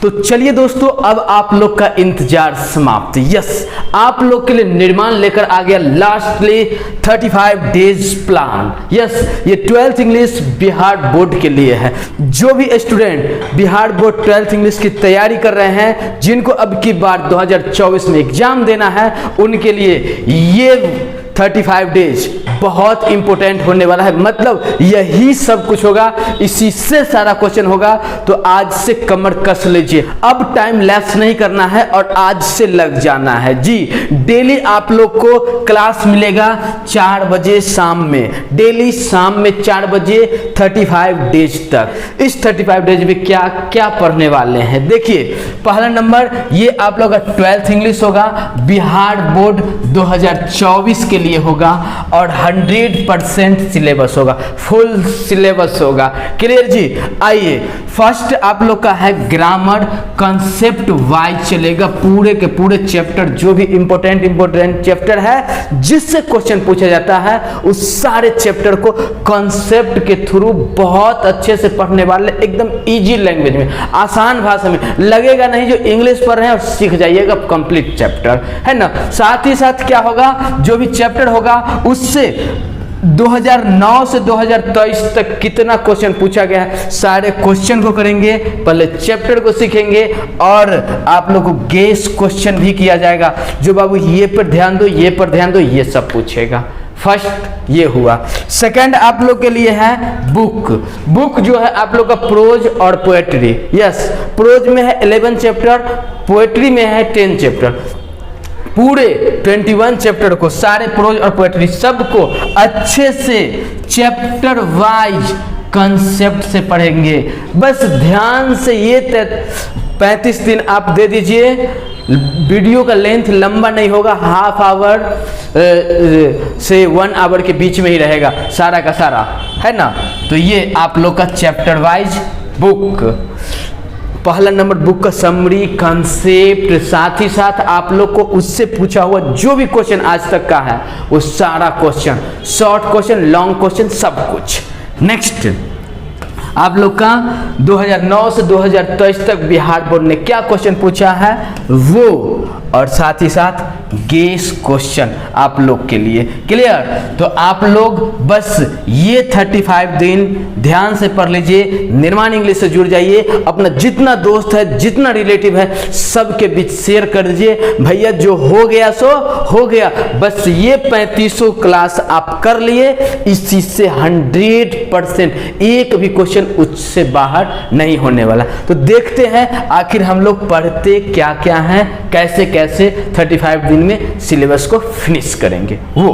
तो चलिए दोस्तों, अब आप लोग का इंतजार समाप्त। यस, आप लोग के लिए निर्माण लेकर आ गया लास्टली 35 डेज प्लान। यस, ये 12th इंग्लिश बिहार बोर्ड के लिए है। जो भी student Bihar board 12th English की तैयारी कर रहे हैं, जिनको अब की बार 2024 में एग्जाम देना है, उनके लिए ये 35 डेज बहुत इंपॉर्टेंट होने वाला है। मतलब यही सब कुछ होगा, इसी से सारा क्वेश्चन होगा। तो आज से कमर कस लीजिए, अब टाइम लैप्स नहीं करना है और आज से लग जाना है जी। डेली आप लोग को क्लास मिलेगा 4 बजे शाम में, डेली शाम में 4 बजे 35 डेज तक। इस 35 डेज में क्या क्या पढ़ने वाले हैं देखिए। पहला नंबर, ये आप लोग का 12th इंग्लिश होगा, बिहार बोर्ड 2024 के लिए होगा और 100% सिलेबस होगा, फुल सिलेबस होगा। क्लियर जी। आइए, फर्स्ट आप लोग का है ग्रामर, कंसेप्ट वाइज चलेगा, पूरे के पूरे चैप्टर, जो भी इंपॉर्टेंट चैप्टर है जिससे क्वेश्चन पूछा जाता है, उस सारे चैप्टर को कंसेप्ट के थ्रू बहुत अच्छे से पढ़ने वाले, एकदम इजी लैंग्वेज में, आसान भाषा में, लगेगा नहीं जो इंग्लिश पढ़ रहे हैं और सीख जाइएगा कंप्लीट चैप्टर, है ना। साथ ही साथ क्या होगा, जो भी चैप्टर होगा उससे 2009 से 2023 तक कितना क्वेश्चन पूछा गया है, सारे क्वेश्चन को करेंगे, पहले चैप्टर को सीखेंगे और आप लोग को गेस क्वेश्चन भी किया जाएगा, जो बाबू ये पर ध्यान दो, ये पर ध्यान दो, ये सब पूछेगा। फर्स्ट ये हुआ। सेकंड आप लोग के लिए है बुक जो है आप लोग का प्रोज और पोएट्री। यस, प्रोज में है 11 चैप्टर, पोएट्री में है 10 चैप्टर। पूरे 21 चैप्टर को, सारे प्रोज और पोएट्री सबको अच्छे से चैप्टर वाइज कंसेप्ट से पढ़ेंगे। बस ध्यान से ये 35 दिन आप दे दीजिए। वीडियो का लेंथ लंबा नहीं होगा, हाफ आवर से 1 आवर के बीच में ही रहेगा सारा का सारा, है ना। तो ये आप लोग का चैप्टर वाइज बुक। पहला नंबर बुक का समरी, कंसेप्ट, साथ ही साथ आप लोग को उससे पूछा हुआ जो भी क्वेश्चन आज तक का है वो सारा question, short question, long question, सब कुछ। नेक्स्ट आप लोग का 2009 से 2023 तक बिहार बोर्ड ने क्या क्वेश्चन पूछा है वो, और साथ ही साथ गेस क्वेश्चन आप लोग के लिए। क्लियर। तो आप लोग बस ये 35 दिन ध्यान से पढ़ लीजिए, निर्माण इंग्लिश से जुड़ जाइए, अपना जितना दोस्त है, जितना रिलेटिव है, सबके बीच शेयर कर दीजिए। भैया जो हो गया सो हो गया, बस ये 3500 क्लास आप कर लिए, इसी से 100% एक भी क्वेश्चन उससे बाहर नहीं होने वाला। तो देखते हैं आखिर हम लोग पढ़ते क्या क्या हैं, कैसे कैसे 35 दिन में सिलेबस को फिनिश करेंगे। वो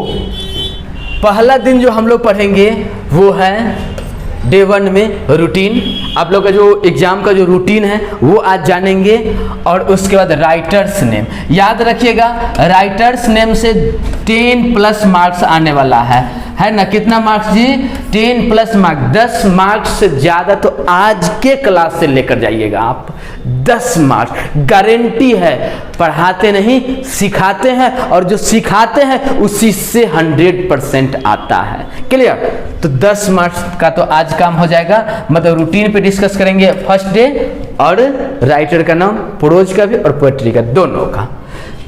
पहला दिन जो हम लोग पढ़ेंगे वो है डे 1 में रूटीन। आप लोग का जो एग्जाम का जो रूटीन है वो आज जानेंगे। और उसके बाद राइटर्स नेम, याद रखिएगा राइटर्स नेम से 10+ मार्क्स आने वाला है ना। कितना मार्क्स जी? 10+ मार्क्स, 10 मार्क्स से ज्यादा तो आज के क्लास से लेकर जाइएगा आप। 10 मार्क्स गारंटी है, पढ़ाते नहीं सिखाते हैं, और जो सिखाते हैं उसी से 100% आता है। क्लियर। तो 10 मार्क्स का तो आज काम हो जाएगा। मतलब रूटीन पे डिस्कस करेंगे फर्स्ट डे, और राइटर का नाम, प्रोज का भी और पोएट्री का, दोनों का।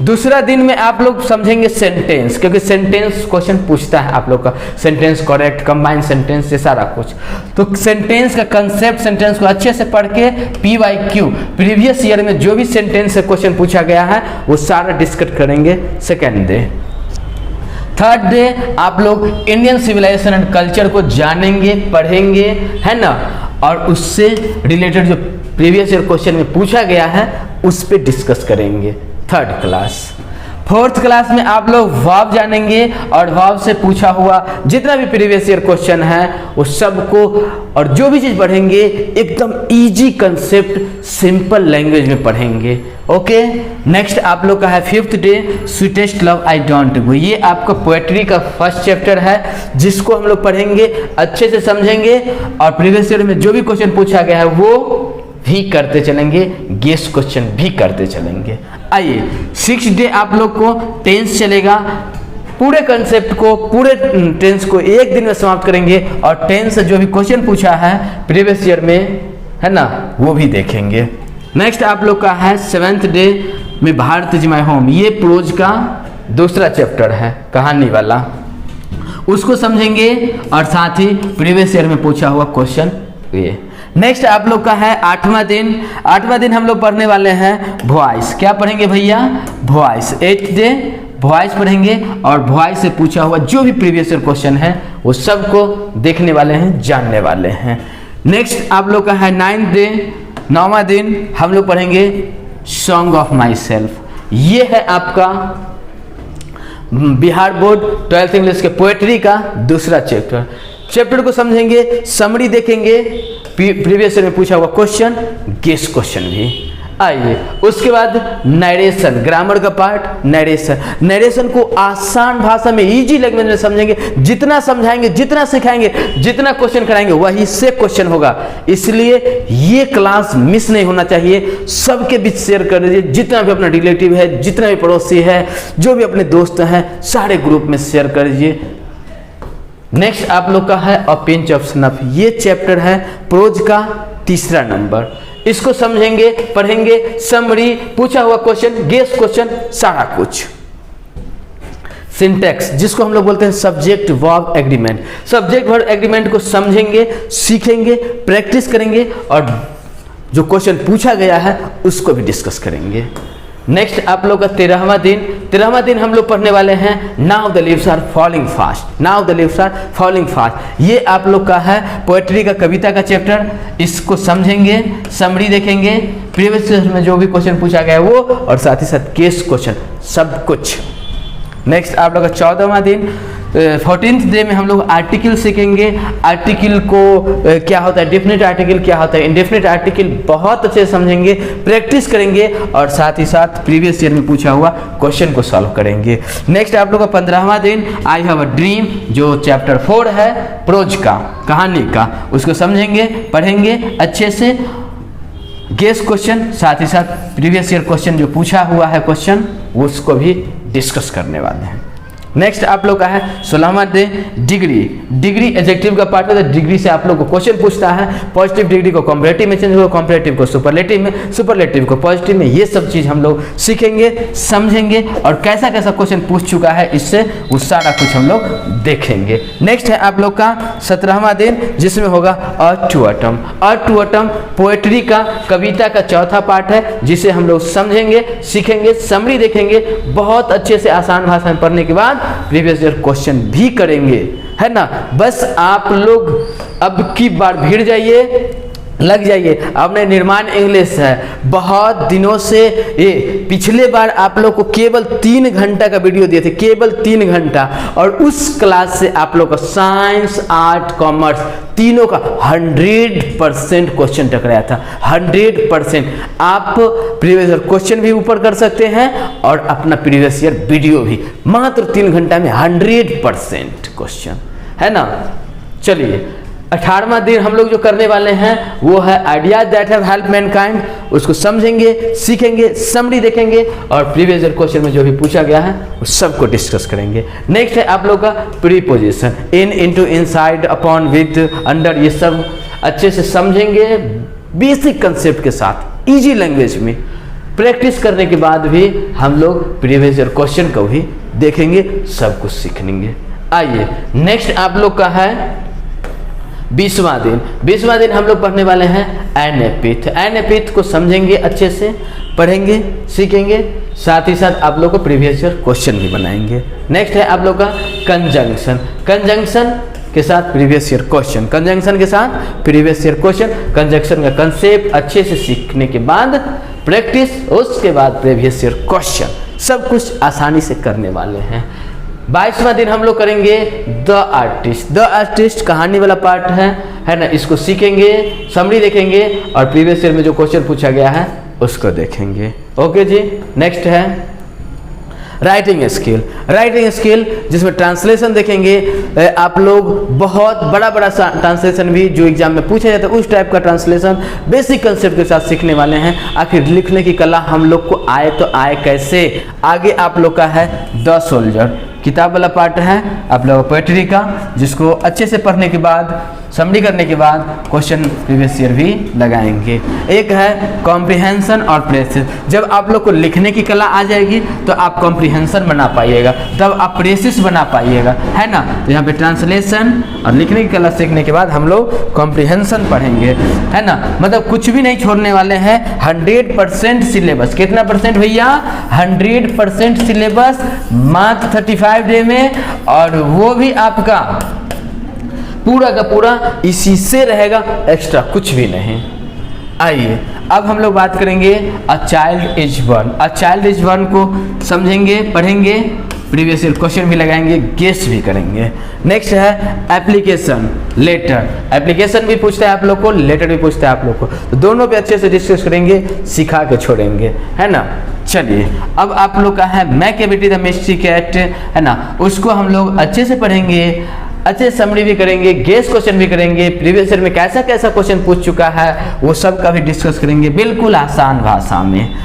दूसरा दिन में आप लोग समझेंगे सेंटेंस, क्योंकि सेंटेंस क्वेश्चन पूछता है आप लोग का, सेंटेंस करेक्ट, कंबाइंड सेंटेंस, ये सारा कुछ। तो सेंटेंस का कंसेप्ट, सेंटेंस को अच्छे से पढ़ के PYQ प्रीवियस ईयर में जो भी सेंटेंस से क्वेश्चन पूछा गया है वो सारा डिस्कस करेंगे सेकेंड डे। थर्ड डे आप लोग इंडियन सिविलाइजेशन एंड कल्चर को जानेंगे, पढ़ेंगे, है ना, और उससे रिलेटेड जो प्रीवियस ईयर क्वेश्चन में पूछा गया है उस पर डिस्कस करेंगे थर्ड क्लास। फोर्थ क्लास में आप लोग वर्ब जानेंगे, और वर्ब से पूछा हुआ जितना भी प्रीवियस ईयर क्वेश्चन है वो सबको, और जो भी चीज पढ़ेंगे एकदम इजी कंसेप्ट, सिंपल लैंग्वेज में पढ़ेंगे। ओके। नेक्स्ट आप लोग का है 5th day sweetest love I don't गो। ये आपका पोएट्री का फर्स्ट चैप्टर है, जिसको हम लोग पढ़ेंगे, अच्छे से समझेंगे, और प्रीवियस ईयर में जो भी क्वेश्चन पूछा गया है वो भी करते चलेंगे, गेस क्वेश्चन भी करते चलेंगे। आइए 6th डे आप लोग को टेंस चलेगा, पूरे कंसेप्ट को, पूरे टेंस को एक दिन में समाप्त करेंगे, और टेंस से जो भी क्वेश्चन पूछा है प्रीवियस ईयर में, है ना, वो भी देखेंगे। नेक्स्ट आप लोग का है 7th डे में भारत इज माय होम, ये प्रोज का दूसरा चैप्टर है, कहानी वाला, उसको समझेंगे और साथ ही प्रीवियस ईयर में पूछा हुआ क्वेश्चन ये। नेक्स्ट आप लोग का है 8वां दिन। 8वां दिन हम लोग पढ़ने वाले हैं वॉइस। क्या पढ़ेंगे भैया? वॉइस। 8th डे वॉइस पढ़ेंगे और वॉइस से पूछा हुआ जो भी प्रीवियस ईयर क्वेश्चन है वो सबको देखने वाले हैं, जानने वाले हैं। नेक्स्ट आप लोग का है 9th डे, 9वां दिन हम लोग पढ़ेंगे सॉन्ग ऑफ माई सेल्फ। ये है आपका बिहार बोर्ड 12th इंग्लिश के पोएट्री का दूसरा चैप्टर। चैप्टर को समझेंगे, समरी देखेंगे, प्रीवियस ईयर में पूछा हुआ क्वेश्चन, गेस क्वेश्चन भी। आइए उसके बाद नरेशन, ग्रामर का पार्ट नरेशन। नरेशन को आसान भाषा में, इजी लैंग्वेज में समझेंगे। जितना समझाएंगे, जितना सिखाएंगे, जितना क्वेश्चन कराएंगे वही से क्वेश्चन होगा। इसलिए ये क्लास मिस नहीं होना चाहिए। सबके बीच शेयर कर दीजिए, जितना भी अपना रिलेटिव है, जितना भी पड़ोसी है, जो भी अपने दोस्त हैं, सारे ग्रुप में शेयर कर दीजिए। नेक्स्ट आप लोग का है अ पिंच ऑफ स्नफ। ये चैप्टर है प्रोज का तीसरा नंबर। इसको समझेंगे, पढ़ेंगे, समरी, पूछा हुआ क्वेश्चन, गेस क्वेश्चन, सारा कुछ। सिंटैक्स, जिसको हम लोग बोलते हैं subject verb agreement. Subject verb agreement को समझेंगे, सीखेंगे, प्रैक्टिस करेंगे और जो क्वेश्चन पूछा गया है उसको भी डिस्कस करेंगे। नेक्स्ट आप लोग का 13वां दिन। 13वां दिन हम लोग पढ़ने वाले हैं now the leaves are falling fast. Now the leaves are falling fast, ये आप लोग का है पोएट्री का, कविता का चैप्टर। इसको समझेंगे, समरी देखेंगे, प्रीवियस ईयर में जो भी क्वेश्चन पूछा गया है वो, और साथ ही साथ केस क्वेश्चन, सब कुछ। नेक्स्ट आप लोग का 14वां दिन 14th डे में हम लोग आर्टिकल सीखेंगे। आर्टिकल को क्या होता है, डेफिनेट आर्टिकल क्या होता है, इंडेफिनेट आर्टिकल बहुत अच्छे से समझेंगे, प्रैक्टिस करेंगे और साथ ही साथ प्रीवियस ईयर में पूछा हुआ क्वेश्चन को सॉल्व करेंगे। नेक्स्ट आप लोग का 15वां दिन आई हैव अ ड्रीम, जो चैप्टर 4 है प्रोज का, कहानी का, उसको समझेंगे, पढ़ेंगे अच्छे से, गेस क्वेश्चन, साथ ही साथ प्रीवियस ईयर क्वेश्चन जो पूछा हुआ है क्वेश्चन उसको भी डिस्कस करने वाले हैं। नेक्स्ट आप लोग का है 16वां डे डिग्री। डिग्री एडजेक्टिव का पार्ट है। डिग्री से आप लोग को क्वेश्चन पूछता है, पॉजिटिव डिग्री को कॉम्परेटिव में चेंज होगा, कॉम्परेटिव को सुपरलेटिव में, सुपरलेटिव को पॉजिटिव में। ये सब चीज हम लोग सीखेंगे, समझेंगे और कैसा कैसा क्वेश्चन पूछ चुका है इससे वो सारा कुछ हम लोग देखेंगे। नेक्स्ट है आप लोग का 17वां दिन, जिसमें होगा A to atom. A to atom poetry का, कविता का चौथा पार्ट है, जिसे हम लोग समझेंगे, सीखेंगे, समरी देखेंगे, बहुत अच्छे से आसान भाषा में पढ़ने के बाद प्रीवियस ईयर क्वेश्चन भी करेंगे, है ना। बस आप लोग अब की बार भिड़ जाइए, लग जाइए। आपने निर्माण इंग्लिश है, बहुत दिनों से ये पिछले बार आप लोग को केवल 3 घंटा का वीडियो दिए थे, केवल 3 घंटा, और उस क्लास से आप लोग का साइंस, आर्ट, कॉमर्स तीनों का 100% क्वेश्चन टकराया था। 100%। आप प्रीवियस ईयर क्वेश्चन भी ऊपर कर सकते हैं और अपना प्रीवियस ईयर वीडियो भी, मात्र 3 घंटा में 100% क्वेश्चन, है ना। चलिए 18वां दिन हम लोग जो करने वाले हैं वो है ideas that have help Mankind. उसको समझेंगे, सीखेंगे, समरी देखेंगे और प्रीवियस ईयर क्वेश्चन में जो भी पूछा गया है उस सबको डिस्कस करेंगे। नेक्स्ट है आप लोग का preposition, in, into, inside, upon, with, under, ये सब अच्छे से समझेंगे बेसिक कंसेप्ट के साथ, इजी लैंग्वेज में। प्रैक्टिस करने के बाद भी हम लोग प्रीवियस ईयर क्वेश्चन को भी देखेंगे, सब कुछ सीखेंगे। आइए नेक्स्ट आप लोग का है 20वां दिन। 20वां दिन हम लोग पढ़ने वाले हैं एनेपिथ। एनेपिथ को समझेंगे, अच्छे से पढ़ेंगे, सीखेंगे, साथ ही साथ आप लोग को प्रीवियस ईयर क्वेश्चन भी बनाएंगे। नेक्स्ट है आप लोग का कंजंक्शन। कंजंक्शन के साथ प्रीवियस ईयर क्वेश्चन, कंजंक्शन के साथ प्रीवियस ईयर क्वेश्चन, कंजंक्शन का कंसेप्ट अच्छे से सीखने के बाद प्रैक्टिस, उसके बाद प्रीवियस ईयर क्वेश्चन, सब कुछ आसानी से करने वाले हैं। 22वां दिन हम लोग करेंगे द आर्टिस्ट। द आर्टिस्ट कहानी वाला पार्ट है ना। इसको सीखेंगे, समरी देखेंगे और प्रीवियस ईयर में जो क्वेश्चन पूछा गया है उसको देखेंगे। ओके जी। नेक्स्ट है राइटिंग स्किल। राइटिंग स्किल जिसमें ट्रांसलेशन देखेंगे आप लोग, बहुत बड़ा बड़ा ट्रांसलेशन भी जो एग्जाम में पूछा जाता है उस टाइप का ट्रांसलेशन बेसिक कंसेप्ट के साथ सीखने वाले हैं। आखिर लिखने की कला हम लोग को आए तो आए कैसे। आगे आप लोग का है द सोल्जर। किताब वाला पार्ट है आप लोगों पोएट्री का, जिसको अच्छे से पढ़ने के बाद समरी करने के बाद क्वेश्चन प्रीवियस ईयर भी लगाएंगे। एक है कॉम्प्रिहेंशन और प्रेसिस। जब आप लोग को लिखने की कला आ जाएगी तो आप कॉम्प्रिहेंशन बना पाइएगा, तब आप प्रेसिस बना पाइएगा, है ना। तो यहाँ पे ट्रांसलेशन और लिखने की कला सीखने के बाद हम लोग कॉम्प्रिहेंशन पढ़ेंगे, है ना। मतलब कुछ भी नहीं छोड़ने वाले हैं। 100% सिलेबस। कितना परसेंट भैया? 100% सिलेबस मात्र 35 डे में, और वो भी आपका पूरा का पूरा इसी से रहेगा, एक्स्ट्रा कुछ भी नहीं। आइए अब हम लोग बात करेंगे a child is one. A child is one को समझेंगे, पढ़ेंगे, प्रीवियस ईयर क्वेश्चन भी लगाएंगे, गेस भी करेंगे। नेक्स्ट है एप्लीकेशन, लेटर। एप्लीकेशन भी पूछता है आप लोग को, लेटर भी पूछता है आप लोग को, तो दोनों पे अच्छे से डिस्कस करेंगे, सिखा के छोड़ेंगे, है ना। चलिए अब आप लोग का है मैकेविटी द मिस्ट्री कैट, है ना, उसको हम लोग अच्छे से पढ़ेंगे, अच्छे समरी भी करेंगे, गेस क्वेश्चन भी करेंगे, प्रीवियस ईयर में कैसा कैसा क्वेश्चन पूछ चुका है वो सब का भी डिस्कस करेंगे, बिल्कुल आसान भाषा में।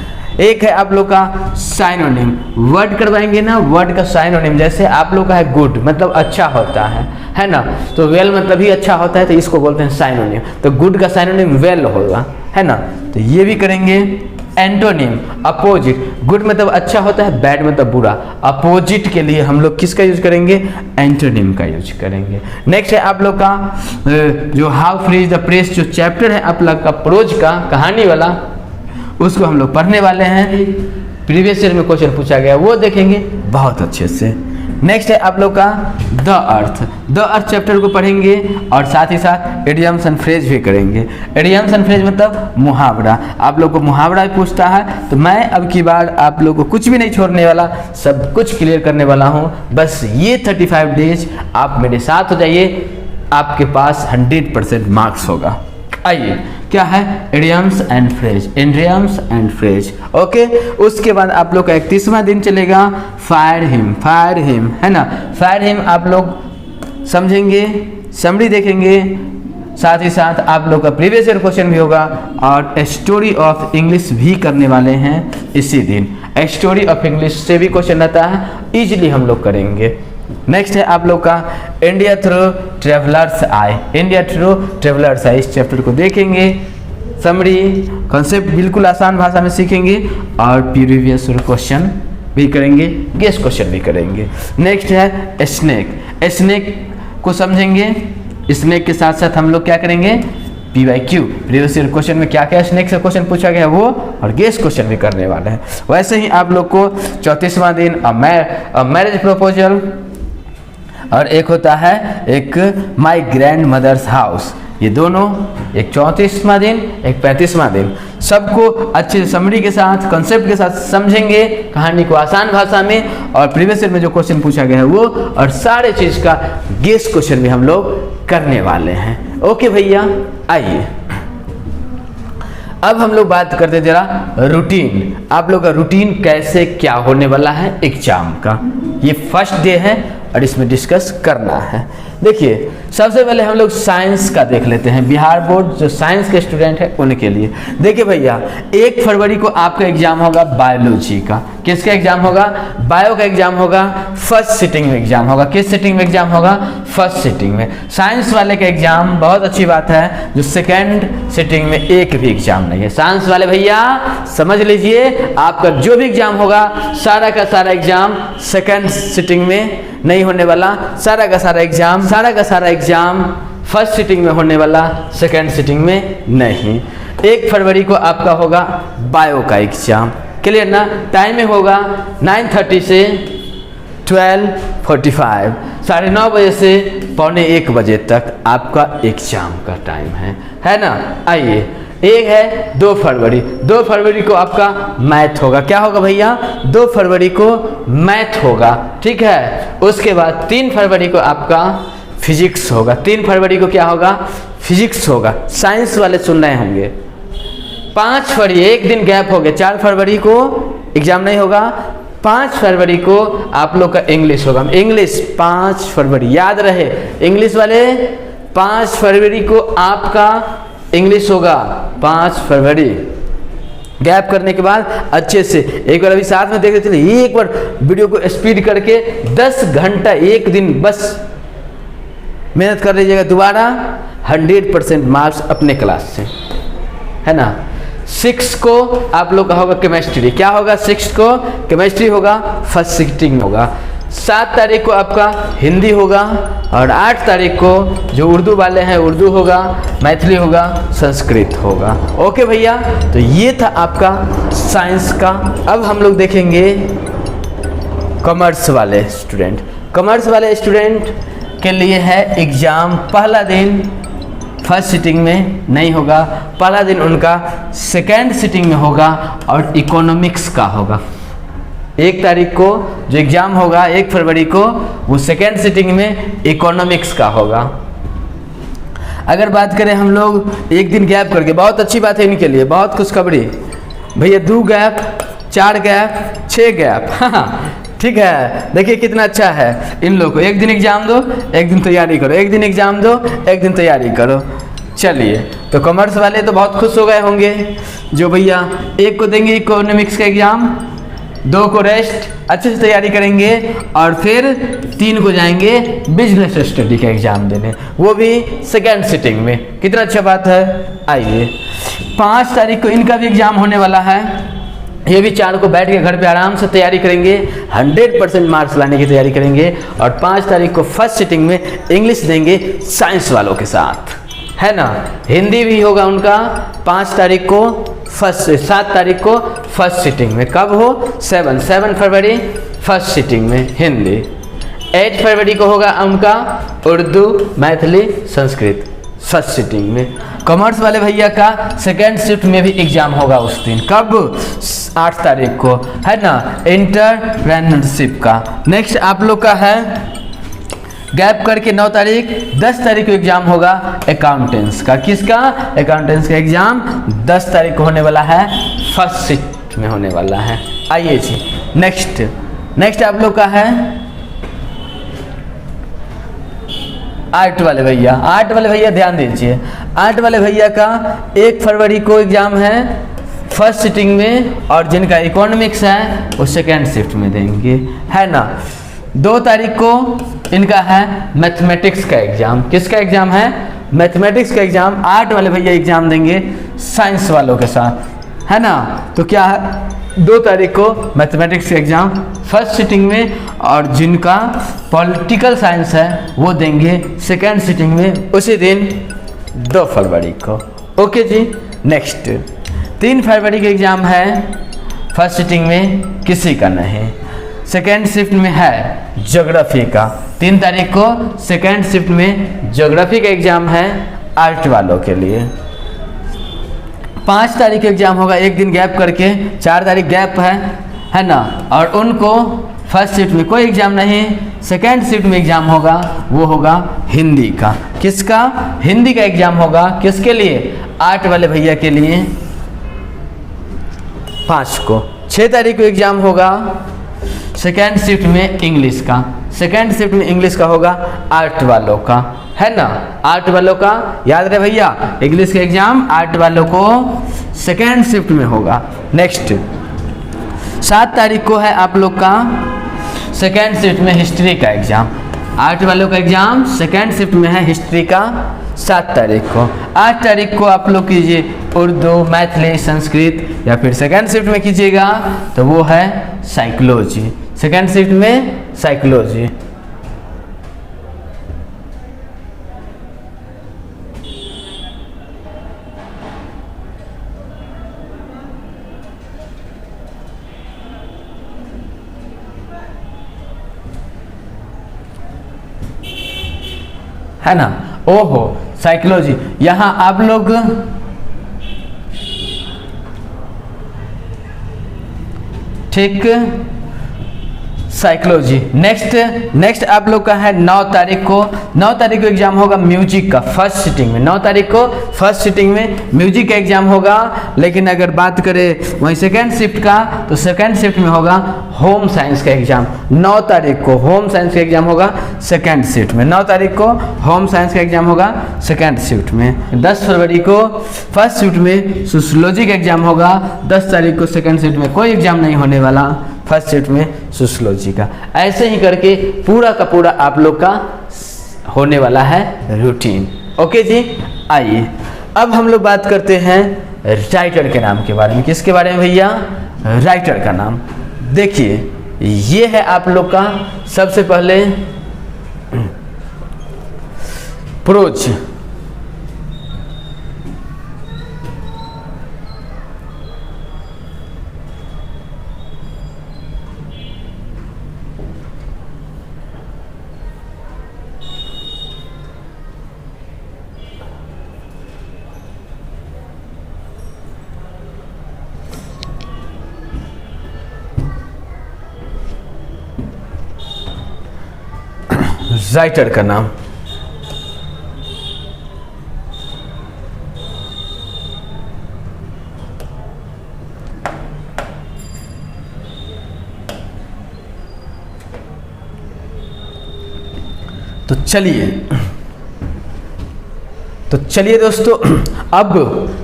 एक है आप लोग का साइनोनिम, वर्ड करवाएंगे ना, वर्ड का साइनोनिम। जैसे आप लोग का है गुड मतलब अच्छा होता है ना, तो वेल मतलब ही अच्छा होता है, तो इसको बोलते हैं साइनोनिम। तो गुड का साइनोनिम वेल होगा, है ना, तो ये भी करेंगे। Antonym, opposite. गुड मतलब अच्छा होता है, बैड मतलब बुरा। अपोजिट के लिए हम लोग किसका यूज करेंगे? एंटोनिम का यूज करेंगे। नेक्स्ट है आप लोग का जो how free is the press, जो चैप्टर है आप लोग का प्रोज का, कहानी वाला, उसको हम लोग पढ़ने वाले हैं। प्रीवियस ईयर में क्वेश्चन पूछा गया वो देखेंगे बहुत अच्छे से। नेक्स्ट है आप लोग का the earth. The earth chapter को पढ़ेंगे और साथ ही साथ इडियम्स एंड फ्रेज भी करेंगे। इडियम्स एंड फ्रेज मतलब मुहावरा। आप लोग को मुहावरा भी पूछता है, तो मैं अब की बार आप लोग को कुछ भी नहीं छोड़ने वाला, सब कुछ क्लियर करने वाला हूँ। बस ये 35 डेज आप मेरे साथ हो जाइए, आपके पास 100% मार्क्स होगा। आइए क्या है? Idioms and phrase, idioms and phrase, okay. उसके बाद आप लोग का 31वां दिन चलेगा फायर हिम, फायर हिम, है ना। फायर हिम आप लोग समझेंगे, समरी देखेंगे, साथ ही साथ आप लोग का प्रीवियस ईयर क्वेश्चन भी होगा, और स्टोरी ऑफ इंग्लिश भी करने वाले हैं इसी दिन। स्टोरी ऑफ इंग्लिश से भी क्वेश्चन आता है, इजीली हम लोग करेंगे। नेक्स्ट है आप लोग का इंडिया थ्रू ट्रेवलर्स आई, इंडिया थ्रू ट्रेवलर्स आई। इस चैप्टर को देखेंगे, समरी कॉन्सेप्ट बिल्कुल आसान भाषा में सीखेंगे, और प्रीवियस क्वेश्चन भी करेंगे, गेस क्वेश्चन भी करेंगे। नेक्स्ट है स्नेक, स्नेक को समझेंगे। स्नेक के साथ साथ हम लोग क्या करेंगे? PYQ, प्रीवियस ईयर क्वेश्चन में क्या क्या स्नेक से क्वेश्चन पूछा गया वो, और गेस क्वेश्चन भी करने वाले हैं। वैसे ही आप लोग को 34वां दिन मैरिज प्रपोजल, और एक होता है एक माई ग्रैंड मदर्स हाउस। ये दोनों, एक 34वां दिन, एक 35वां दिन, सबको अच्छे समरी के साथ, कंसेप्ट के साथ समझेंगे, कहानी को आसान भाषा में, और प्रीवियस ईयर में जो क्वेश्चन पूछा गया है वो, और सारे चीज का गेस क्वेश्चन भी हम लोग करने वाले हैं। ओके भैया, आइए अब हम लोग बात करते जरा रूटीन। आप लोग का रूटीन कैसे क्या होने वाला है एग्जाम का, ये फर्स्ट डे है और इसमें डिस्कस करना है। देखिए सबसे पहले हम लोग साइंस का देख लेते हैं, बिहार बोर्ड जो साइंस के स्टूडेंट है उनके लिए। देखिए भैया 1 फरवरी को आपका एग्जाम होगा बायोलॉजी का। किसका एग्जाम होगा? बायो का एग्जाम होगा, फर्स्ट सिटिंग में एग्जाम होगा। किस सिटिंग में एग्जाम होगा? फर्स्ट सिटिंग में। साइंस वाले का एग्जाम बहुत अच्छी बात है, जो सेकेंड सिटिंग में एक भी एग्जाम नहीं है। साइंस वाले भैया समझ लीजिए, आपका जो भी एग्जाम होगा सारा का सारा एग्जाम सेकेंड सिटिंग में नहीं होने वाला, सारा का सारा एग्जाम फर्स्ट सिटिंग में होने वाला, सेकेंड सिटिंग में नहीं। 1 फरवरी को आपका होगा बायो का एग्जाम, क्लियर ना। टाइम में होगा 9:30 से 12:45, 9:30 बजे से 12:45 बजे तक आपका एग्जाम का टाइम है ना। आइए, एक है 2 फरवरी। 2 फरवरी को आपका मैथ होगा। क्या होगा भैया? 2 फरवरी को मैथ होगा, ठीक है। उसके बाद 3 फरवरी को आपका फिजिक्स होगा। 3 फरवरी को क्या होगा? फिजिक्स होगा। साइंस वाले सुन रहे होंगे। 5 फरवरी, एक दिन गैप हो गया, 4 फरवरी को एग्जाम नहीं होगा। 5 फरवरी को आप लोग का इंग्लिश होगा। इंग्लिश 5 फरवरी, याद रहे इंग्लिश वाले, 5 फरवरी को आपका इंग्लिश होगा। 5 फरवरी गैप करने के बाद अच्छे से एक बार अभी साथ में देखते चलिए, एक बार वीडियो को स्पीड करके 10 घंटा एक दिन बस मेहनत कर लीजिएगा, दोबारा 100% मार्क्स अपने क्लास से, है ना। 6 को आप लोग का होगा केमिस्ट्री, क्या होगा 6 को केमिस्ट्री होगा, फर्स्ट सिटिंग होगा। 7 तारीख को आपका हिंदी होगा और 8 तारीख को जो उर्दू वाले हैं उर्दू होगा, मैथिली होगा, संस्कृत होगा। ओके भैया, तो ये था आपका साइंस का। अब हम लोग देखेंगे कॉमर्स वाले स्टूडेंट। कॉमर्स वाले स्टूडेंट के लिए है एग्ज़ाम, पहला दिन फर्स्ट सिटिंग में नहीं होगा, पहला दिन उनका सेकेंड सिटिंग में होगा और इकोनॉमिक्स का होगा। 1 तारीख को जो एग्ज़ाम होगा 1 फरवरी को, वो सेकेंड सिटिंग में इकोनॉमिक्स का होगा। अगर बात करें हम लोग एक दिन गैप करके, बहुत अच्छी बात है इनके लिए, बहुत खुशखबरी भैया, 2 गैप, 4 गैप, 6 गैप, हाँ ठीक है। देखिए कितना अच्छा है इन लोगों को, एक दिन एग्ज़ाम दो, एक दिन तैयारी करो, एक दिन एग्ज़ाम दो, एक दिन तैयारी करो। चलिए, तो कॉमर्स वाले तो बहुत खुश हो गए होंगे जो भैया 1 को देंगे इकोनॉमिक्स का एग्ज़ाम, 2 को रेस्ट, अच्छे से तैयारी करेंगे और फिर 3 को जाएंगे बिजनेस स्टडी का एग्ज़ाम देने, वो भी सेकेंड सिटिंग में। कितना अच्छा बात है। आइए 5 तारीख को इनका भी एग्ज़ाम होने वाला है, ये भी 4 को बैठ के घर पे आराम से तैयारी करेंगे, 100% मार्क्स लाने की तैयारी करेंगे और 5 तारीख को फर्स्ट सिटिंग में इंग्लिश देंगे साइंस वालों के साथ, है ना। हिंदी भी होगा उनका 5 तारीख को फर्स्ट, 7 तारीख को फर्स्ट सिटिंग में। कब हो 7 फरवरी फर्स्ट सिटिंग में हिंदी। 8 फरवरी को होगा उनका उर्दू, मैथिली, संस्कृत फर्स्ट सिटिंग में। कॉमर्स वाले भैया का सेकेंड शिफ्ट में भी एग्जाम होगा उस दिन, कब 8 तारीख को, है ना, एंटरप्रेन्योरशिप का। नेक्स्ट आप लोग का है गैप करके 9 तारीख, 10 तारीख को एग्जाम होगा अकाउंटेंस का। किसका? अकाउंटेंस का एग्जाम 10 तारीख को होने वाला है, फर्स्ट शिफ्ट में होने वाला है। आइए जी नेक्स्ट आप लोग का है आर्ट वाले भैया। आर्ट वाले भैया ध्यान दीजिए, आर्ट वाले भैया का 1 फरवरी को एग्जाम है फर्स्ट सिटिंग में, और जिनका इकोनॉमिक्स है वो सेकेंड शिफ्ट में देंगे, है ना। 2 तारीख को इनका है मैथमेटिक्स का एग्जाम। किसका एग्जाम है? मैथमेटिक्स का एग्जाम। आर्ट वाले भैया एग्जाम देंगे साइंस वालों के साथ, है ना। तो क्या है 2 तारीख को मैथमेटिक्स का एग्जाम फर्स्ट सिटिंग में, और जिनका पॉलिटिकल साइंस है वो देंगे सेकेंड सिटिंग में उसी दिन 2 फरवरी को। ओके जी। नेक्स्ट 3 फरवरी का एग्जाम है फर्स्ट सिटिंग में, किसी का नहीं। सेकेंड शिफ्ट में है ज्योग्राफी का। 3 तारीख को सेकेंड शिफ्ट में ज्योग्राफी का एग्जाम है आर्ट वालों के लिए। 5 तारीख का एग्जाम होगा, एक दिन गैप करके, 4 तारीख गैप है ना। और उनको फर्स्ट शिफ्ट में कोई एग्जाम नहीं, सेकेंड शिफ्ट में एग्जाम होगा, वो होगा हिंदी का। किसका? हिंदी का एग्जाम होगा। किसके लिए? आर्ट वाले भैया के लिए 5 को। 6 तारीख को एग्जाम होगा सेकेंड शिफ्ट में इंग्लिश का। सेकेंड शिफ्ट में इंग्लिश का होगा आर्ट वालों का, है ना। आर्ट वालों का याद रहे भैया, इंग्लिश का एग्जाम आर्ट वालों को सेकेंड शिफ्ट में होगा। नेक्स्ट 7 तारीख को है आप लोग का सेकेंड शिफ्ट में हिस्ट्री का एग्जाम। आर्ट वालों का एग्जाम सेकेंड शिफ्ट में है हिस्ट्री का 7 तारीख को। 8 तारीख को आप लोग कीजिए उर्दू, मैथिली, संस्कृत, या फिर सेकेंड शिफ्ट में कीजिएगा तो वो है साइकोलॉजी। सेकेंड शिफ्ट में साइकोलॉजी। है ना। ओहो साइकोलॉजी, यहाँ आप लोग ठीक साइकोलॉजी। नेक्स्ट आप लोग का है 9 तारीख को एग्जाम होगा म्यूजिक का फर्स्ट सिटिंग में। 9 तारीख को फर्स्ट सिटिंग में म्यूजिक का एग्जाम होगा। लेकिन अगर बात करें वहीं सेकेंड शिफ्ट का, तो सेकेंड शिफ्ट में होगा होम साइंस का एग्जाम। 9 तारीख को होम साइंस का एग्जाम होगा सेकेंड शिफ्ट में। 9 तारीख को होम साइंस का एग्जाम होगा सेकेंड शिफ्ट में। 10 फरवरी को फर्स्ट शिफ्ट में सोशियोलॉजी का एग्जाम होगा। 10 तारीख को सेकेंड शिफ्ट में कोई एग्जाम नहीं होने वाला, फर्स्ट शिफ्ट में सोशियोलॉजी का। ऐसे ही करके पूरा का पूरा आप लोग का होने वाला है रूटीन। ओके जी, आइए अब हम लोग बात करते हैं राइटर के नाम के बारे में। किसके बारे में भैया? राइटर का नाम। देखिए ये है आप लोग का सबसे पहले प्रोज। राइटर का नाम तो चलिए दोस्तों, अब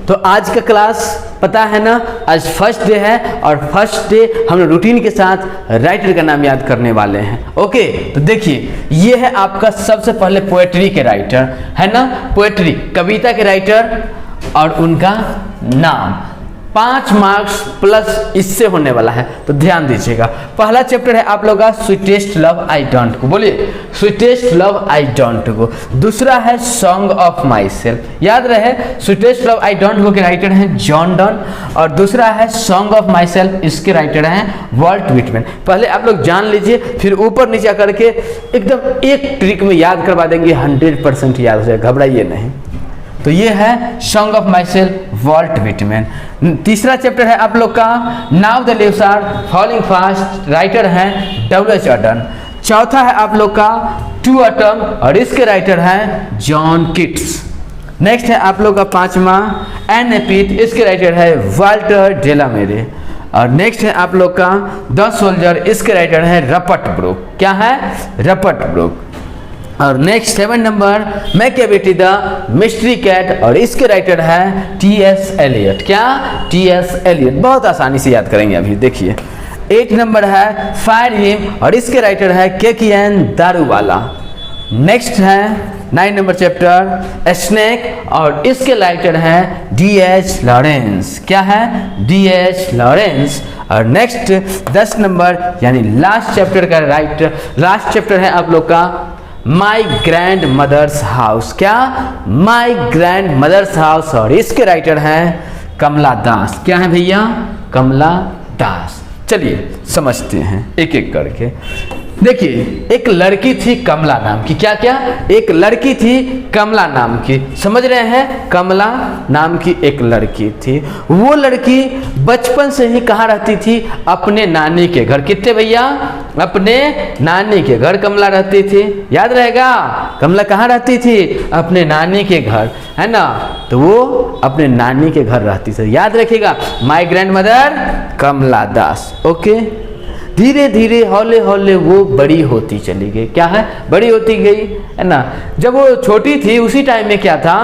तो आज का क्लास पता है ना, आज फर्स्ट डे है और फर्स्ट डे हम रूटीन के साथ राइटर का नाम याद करने वाले हैं। ओके, तो देखिए ये है आपका सबसे पहले पोएट्री के राइटर है ना, पोएट्री कविता के राइटर और उनका नाम। 5 मार्क्स प्लस इससे होने वाला है, तो ध्यान दीजिएगा। पहला चैप्टर है आप लोग का स्वीटेस्ट लव आई डोंट को, बोलिए स्वीटेस्ट लव आई डोंट को। दूसरा है सॉन्ग ऑफ माई सेल्फ, याद रहे स्वीटेस्ट लव आई डोंट को के राइटर हैं जॉन डन और दूसरा है सॉन्ग ऑफ माई सेल्फ, इसके राइटर हैं वॉल्ट व्हिटमैन। पहले आप लोग जान लीजिए, फिर ऊपर नीचे करके एकदम एक ट्रिक में याद करवा देंगे, 100% याद हो जाएगा, घबराइए नहीं। तो ये है song of myself Walt Whitman. तीसरा चैप्टर है आप लोग का now the leaves are falling fast, writer हैं डब्ल्यू.एच. ऑर्डन। चौथा है आप लोग का टू ऑटम और इसके राइटर हैं जॉन किट्स। नेक्स्ट है आप लोग का 5वां एन एपिथ, इसके राइटर है वाल्टर डेलामेरे। और नेक्स्ट है आप लोग का द सोल्जर, इसके राइटर हैं रपर्ट ब्रूक। क्या है? Rupert Brooke. और next 7 number Machiavelli the mystery cat और इसके राइटर है टी.एस. एलियट। क्या? टी.एस. एलियट। बहुत आसानी से याद करेंगे अभी, देखिए। 8 नंबर है फायर हिम और इसके राइटर है के.की.एन. दारूवाला। नेक्स्ट है 9 नंबर चैप्टर स्नेक और इसके राइटर हैं डी.एच. लॉरेंस। क्या है? डी.एच. लॉरेंस। और नेक्स्ट 10 नंबर यानी लास्ट चैप्टर का राइटर, लास्ट चैप्टर है आप लोग का माई ग्रैंड मदर्स हाउस। क्या? माई ग्रैंड मदर्स हाउस और इसके राइटर हैं कमला दास। क्या है भैया? कमला दास। चलिए समझते हैं एक एक करके। देखिए एक लड़की थी कमला नाम की। क्या क्या? एक लड़की थी कमला नाम की, समझ रहे हैं? कमला नाम की एक लड़की थी। वो लड़की बचपन से ही कहाँ रहती थी? अपने नानी के घर। कितने भैया? अपने नानी के घर कमला रहती थी। याद रहेगा कमला कहाँ रहती थी? अपने नानी के घर, है ना। तो वो अपने नानी के घर रहती थी, याद रखिएगा। My grandmother Kamala Das. Okay, धीरे धीरे हौले हौले वो बड़ी होती चली गई। क्या है? बड़ी होती गई, है ना। जब वो छोटी थी उसी टाइम में क्या था,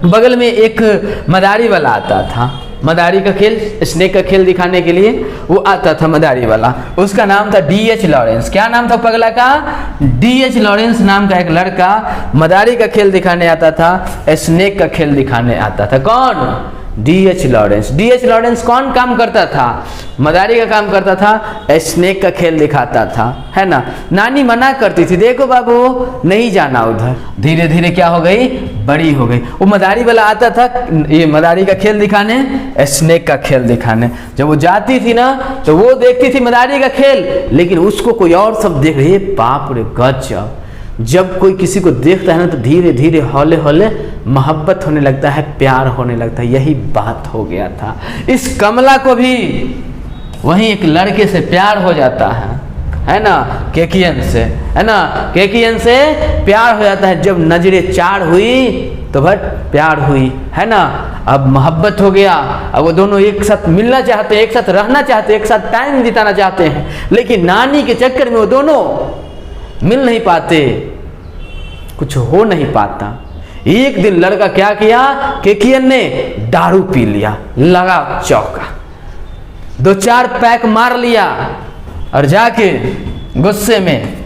बगल में एक मदारी वाला आता था। मदारी का खेल, स्नेक का खेल दिखाने के लिए वो आता था मदारी वाला। उसका नाम था डी.एच. लॉरेंस। क्या नाम था पगला का? डी.एच. लॉरेंस नाम का एक लड़का मदारी का खेल दिखाने आता था, स्नेक का खेल दिखाने आता था। कौन? डी.एच. लॉरेंस। डी.एच. लॉरेंस कौन काम करता था? मदारी का काम करता था, स्नेक का खेल दिखाता था, है ना। नानी मना करती थी, देखो बाबू नहीं जाना उधर। धीरे धीरे क्या हो गई? बड़ी हो गई। वो मदारी वाला आता था ये मदारी का खेल दिखाने, स्नेक का खेल दिखाने। जब वो जाती थी ना तो वो देखती थी मदारी का खेल, लेकिन उसको कोई और सब देख रही है। बाप रे गजब। जब कोई किसी को देखता है ना तो धीरे धीरे हौले हौले मोहब्बत होने लगता है, प्यार होने लगता है। यही बात हो गया था। इस कमला को भी वहीं एक लड़के से प्यार हो जाता है ना, केकियन से, है ना, केकियन से प्यार हो जाता है। जब नजरें चार हुई तो बट प्यार हुई, है ना, अब मोहब्बत हो गया। अब वो दोनों एक साथ मिलना चाहते हैं, एक साथ रहना चाहते हैं, एक साथ टाइम बिताना चाहते हैं, लेकिन नानी के चक्कर में वो दोनों मिल नहीं पाते, कुछ हो नहीं पाता। एक दिन लड़का क्या किया, केकियन ने दारू पी लिया, लगा चौका, 2-4 पैक मार लिया और जाके गुस्से में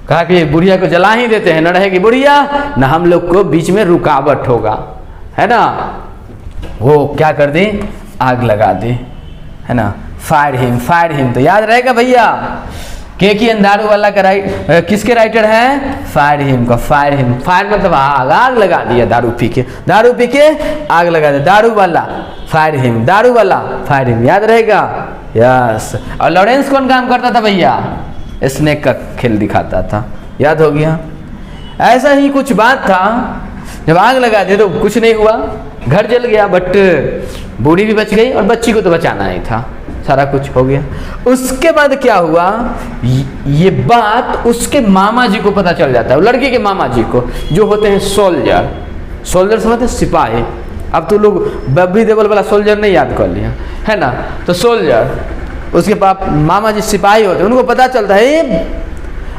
कहा कि बुढ़िया को जला ही देते हैं, न रहेगी बुढ़िया न हम लोग को बीच में रुकावट होगा, है ना। वो क्या कर दी, आग लगा दी, है ना, फायर हिम। तो याद रहेगा भैया, केकियन दारू वाला का किसके राइटर है, फायर हिम का। फायर मतलब आग लगा दिया, दारू पी के आग लगा दिया, दारू वाला फायर हिम, दारू वाला फायर हिम, याद रहेगा। यस। और लॉरेंस कौन काम करता था भैया, स्नेक का खेल दिखाता था, याद हो गया। ऐसा ही कुछ बात था, जब आग लगा दी तो कुछ नहीं हुआ, घर जल गया, बट बूढ़ी भी बच गई और बच्ची को तो बचाना ही था, सारा कुछ हो गया। उसके बाद क्या हुआ, ये बात उसके मामा जी को पता चल जाता है, लड़की के मामा जी को, जो होते हैं सोल्जर समझते हैं, सिपाही। अब तो लोग बॉबी देओल वाला सोल्जर नहीं याद कर लिया, है ना, तो सोल्जर, उसके पाप मामा जी सिपाही होते हैं, उनको पता चलता है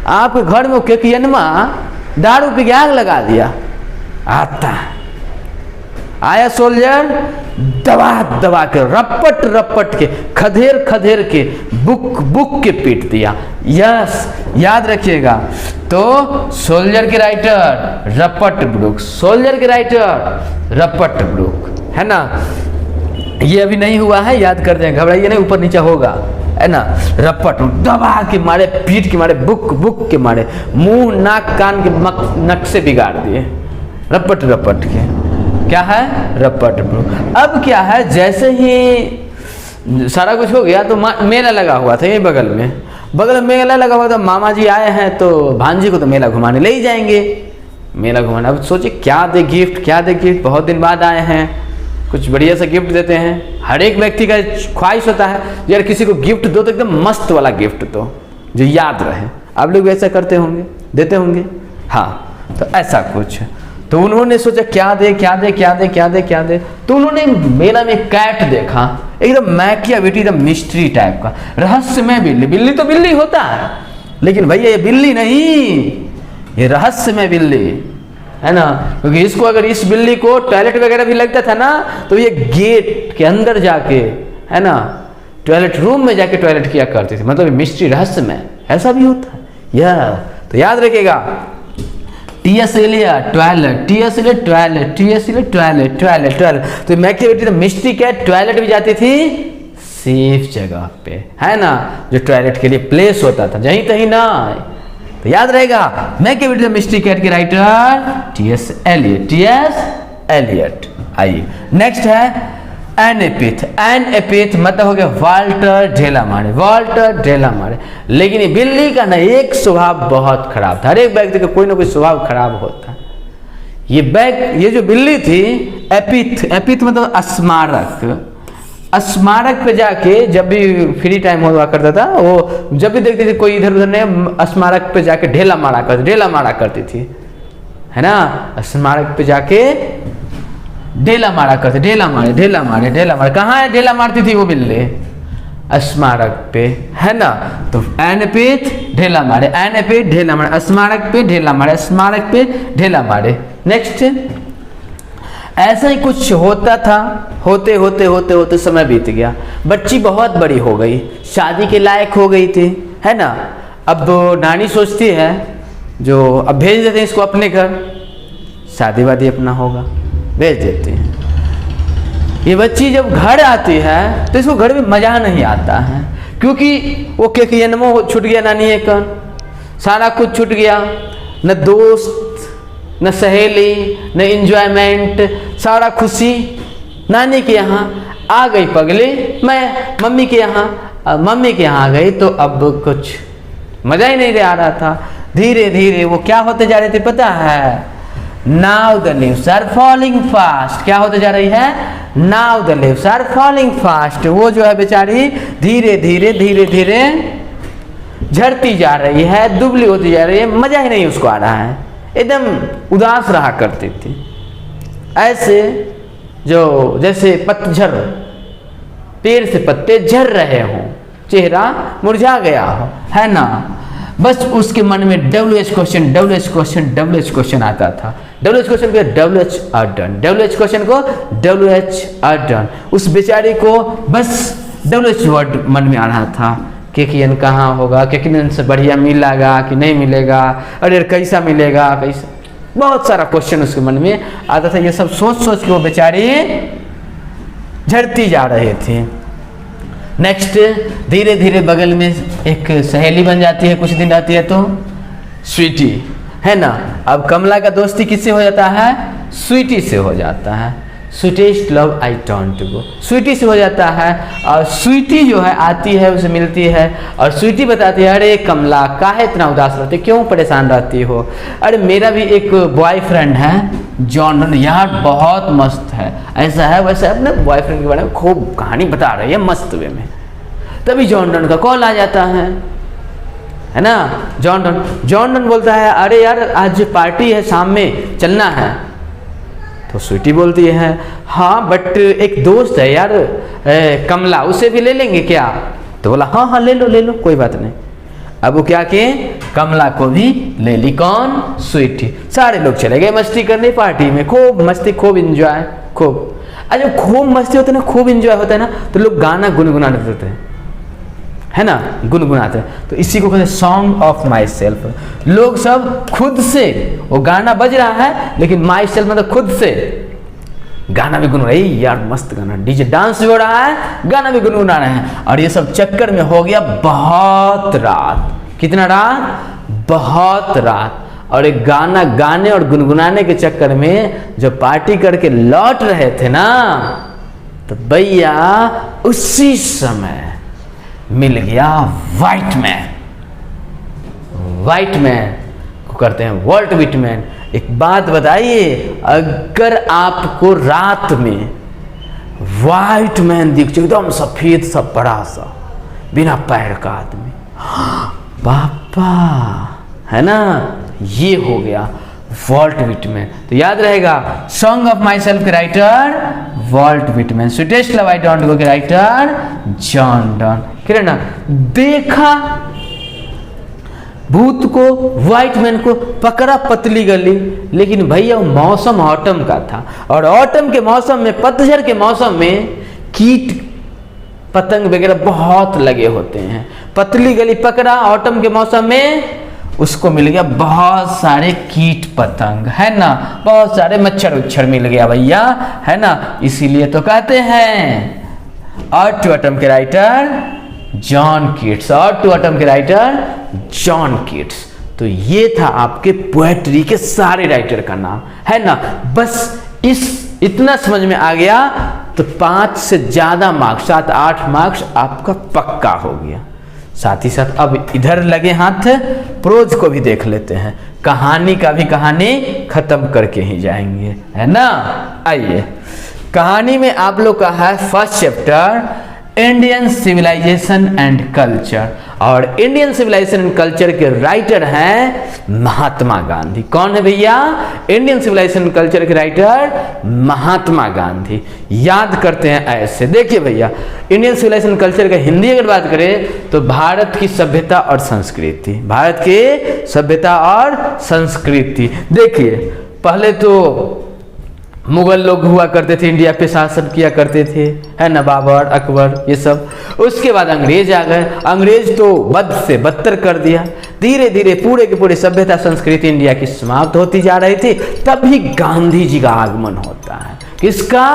आपके घर में केकियनमा दारू पी के आग लगा दिया। आता आया सोल्जर, दबा के रपट के खदेर के बुक के पीट दिया। यस, याद रखिएगा। तो सोल्जर के राइटर रपट ब्रुक, है ना। ये अभी नहीं हुआ है, याद कर दें, घबराइए नहीं, ऊपर नीचे होगा, है ना। रपट दबा के मारे, पीट के मारे, बुक के मारे, मुंह नाक कान के नक्शे बिगाड़ दिए, रपट के। क्या है, रपट ब्रुक। अब क्या है, जैसे ही सारा कुछ हो गया तो मेला लगा हुआ था, यही बगल में मेला लगा हुआ था। मामा जी आए हैं तो भांजी को तो मेला घुमाने ले ही जाएंगे, मेला घुमाने। अब सोचे क्या दे गिफ्ट, बहुत दिन बाद आए हैं, कुछ बढ़िया सा गिफ्ट देते हैं। हर एक व्यक्ति का ख्वाहिश होता है यार किसी को गिफ्ट दो तो एकदम मस्त वाला गिफ्ट दो, जो याद रहे। आप लोग ऐसा करते होंगे, देते होंगे, हाँ। तो ऐसा कुछ, तो उन्होंने सोचा क्या दे। तो उन्होंने मेला में कैट देखा, एकदम मैकिया बेटी, एकदम मिस्ट्री टाइप का, रहस्यमय बिल्ली तो बिल्ली होता है, लेकिन भैया ये बिल्ली नहीं, ये रहस्यमय बिल्ली, है ना। क्योंकि इसको, अगर इस बिल्ली को टॉयलेट वगैरह भी लगता था ना, तो ये गेट के अंदर जाके, है ना, टॉयलेट रूम में जाके टॉयलेट किया करती थी। मतलब मिस्ट्री, रहस्यमय, ऐसा भी होता है यह। तो याद रखिएगा, TS टॉयलेट। तो मैकी बेटी तो मिस्ट्री क्या, टॉयलेट भी जाती थी सेफ जगह पे, है ना, जो टॉयलेट के लिए प्लेस होता था, जहीं तहीं ना। तो याद रहेगा, मैकी बेटी तो मिस्ट्री कैट के राइटर TS एलियट। आइए नेक्स्ट है एनएपिथ मतलब हो गया वाल्टर ढेला मारे। लेकिन ये बिल्ली का ना एक स्वभाव बहुत खराब था, हर एक व्यक्ति का कोई ना कोई स्वभाव खराब होता है। ये जो बिल्ली थी, एपिथ मतलब स्मारक पे जाके, जब भी फ्री टाइम हुआ करता था, वो जब भी देखती थी कोई इधर उधर ने, स्मारक पे जाके ढेला मारा करती थी, है ना। स्मारक पे जाके ढेला मारा करते, ढेला मारे। कहाँ है ढेला मारती थी वो बिल्ली, स्मारक पे, है ना। तो एनएपिथ ढेला मारे, स्मारक पे ढेला मारे। नेक्स्ट, ऐसा ही कुछ होता था, होते समय बीत गया। बच्ची बहुत बड़ी हो गई, शादी के लायक हो गई थी, है ना। अब नानी सोचती है, जो अब भेज देते हैं इसको अपने घर, शादी वादी अपना होगा, भेज देते हैं। ये बच्ची जब घर आती है तो इसको घर में मजा नहीं आता है, क्योंकि वो केकियनमा छूट गया, नानी का सारा कुछ छूट गया, न दोस्त, न सहेली, न एंजॉयमेंट, सारा खुशी नानी के यहाँ आ गई पगली। मैं मम्मी के यहाँ आ गई, तो अब कुछ मजा ही नहीं आ रहा था। धीरे धीरे वो क्या होते जा रहे थे पता है, Now the leaves are falling fast। क्या होते जा रही है, Now the leaves are falling fast। वो जो है बेचारी धीरे धीरे झड़ती जा रही है, दुबली होती जा रही है, मजा ही नहीं उसको आ रहा है, एकदम उदास रहा करती थी। ऐसे जो जैसे पतझड़, पेड़ से पत्ते झड़ रहे हों, चेहरा मुरझा गया हो, है ना। बस उसके मन में WH question, WH question, WH question आता था। WH क्वेश्चन को WH are done, WH question को WH आर डन। उस बेचारी को बस WH वर्ड मन में आ रहा था, KKN कहाँ होगा, KKN से बढ़िया मिलेगा कि नहीं मिलेगा, अरे कैसा मिलेगा, कैसा, बहुत सारा क्वेश्चन उसके मन में आता था। ये सब सोच सोच के वो बेचारी झड़ती जा रहे थे। नेक्स्ट धीरे धीरे बगल में एक सहेली बन जाती है, कुछ दिन रहती है तो स्वीटी, है ना। अब कमला का दोस्ती किससे हो जाता है, स्वीटी से हो जाता है। Sweetest love I don't go, sweetie से हो जाता है। और स्वीटी जो है आती है, उसे मिलती है और स्वीटी बताती है, अरे कमला काहे इतना उदास रहती, क्यों परेशान रहती हो, अरे मेरा भी एक बॉयफ्रेंड है जॉन, यार बहुत मस्त है, ऐसा है वैसा है, अपने बॉयफ्रेंड के बारे में खूब कहानी बता रही है मस्त वे में। तभी जॉन का कॉल आ जाता है ना। जॉन बोलता है, अरे यार आज पार्टी है, शाम में चलना है। तो स्वीटी बोलती है, हाँ बट एक दोस्त है यार कमला, उसे भी ले लेंगे क्या। तो बोला हाँ ले लो कोई बात नहीं। अब वो क्या किए, कमला को भी ले ली, कौन, स्वीटी। सारे लोग चले गए मस्ती करने पार्टी में, खूब मस्ती, खूब इंजॉय, खूब। अरे खूब मस्ती होती है ना, खूब इंजॉय होता है ना, तो लोग गाना गुनगुनाने देते हैं, है ना, गुनगुनाते हैं। तो इसी को कहते हैं सॉन्ग ऑफ माई सेल्फ। लोग सब खुद से, वो गाना बज रहा है लेकिन माई सेल्फ मतलब खुद से गाना भी गुनगुना, यार मस्त गाना, डीजे डांस भी हो रहा है, गाना भी गुनगुना रहे हैं। और ये सब चक्कर में हो गया बहुत रात। कितना रात, बहुत रात। और एक गाना गाने और गुनगुनाने के चक्कर में जब पार्टी करके लौट रहे थे ना, तो भैया उसी समय मिल गया व्हाइट मैन को करते हैं वॉल्ट विटमैन। एक बात बताइए, अगर आपको रात में व्हाइट मैन दिख जाए, एकदम सफेद सा बड़ा सा बिना पैर का आदमी, पापा, है ना, ये हो गया वॉल्ट विटमैन। तो याद रहेगा, सॉन्ग ऑफ माई सेल्फ के writer Walt Whitman, sweetest love I don't गो के राइटर जॉन डन। क्लियर ना। देखा भूत को, व्हाइट मैन को पकड़ा पतली गली, लेकिन भैया मौसम ऑटम का था, और ऑटम के मौसम में, पतझड़ के मौसम में कीट पतंग वगैरह बहुत लगे होते हैं। पतली गली पकड़ा ऑटम के मौसम में, उसको मिल गया बहुत सारे कीट पतंग, है ना, बहुत सारे मच्छर उच्छर मिल गया भैया, है ना। इसीलिए तो कहते हैं और टू एटम के राइटर जॉन कीट्स, और टू एटम के राइटर जॉन कीट्स। तो ये था आपके पोएट्री के सारे राइटर का नाम, है ना। बस इतना समझ में आ गया तो 5 से ज्यादा मार्क्स, 7-8 मार्क्स आपका पक्का हो गया। साथ ही साथ अब इधर लगे हाथ, प्रोज को भी देख लेते हैं, कहानी का भी कहानी खत्म करके ही जाएंगे, है ना। आइए, कहानी में आप लोग का है first chapter Indian civilisation and culture, और इंडियन सिविलाइजेशन एंड कल्चर के राइटर हैं महात्मा गांधी। कौन है भैया, इंडियन सिविलाइजेशन एंड कल्चर के राइटर महात्मा गांधी। याद करते हैं ऐसे, देखिए भैया, इंडियन सिविलाइजेशन एंड कल्चर का हिंदी अगर बात करें तो भारत की सभ्यता और संस्कृति, भारत की सभ्यता और संस्कृति। देखिए, पहले तो मुगल लोग हुआ करते थे, इंडिया पे शासन किया करते थे, है ना, बाबर, अकबर, ये सब। उसके बाद अंग्रेज आ गए, अंग्रेज तो बद से बदतर कर दिया। धीरे धीरे पूरे के पूरे सभ्यता संस्कृति इंडिया की समाप्त होती जा रही थी। तभी गांधी जी का आगमन होता है। किसका,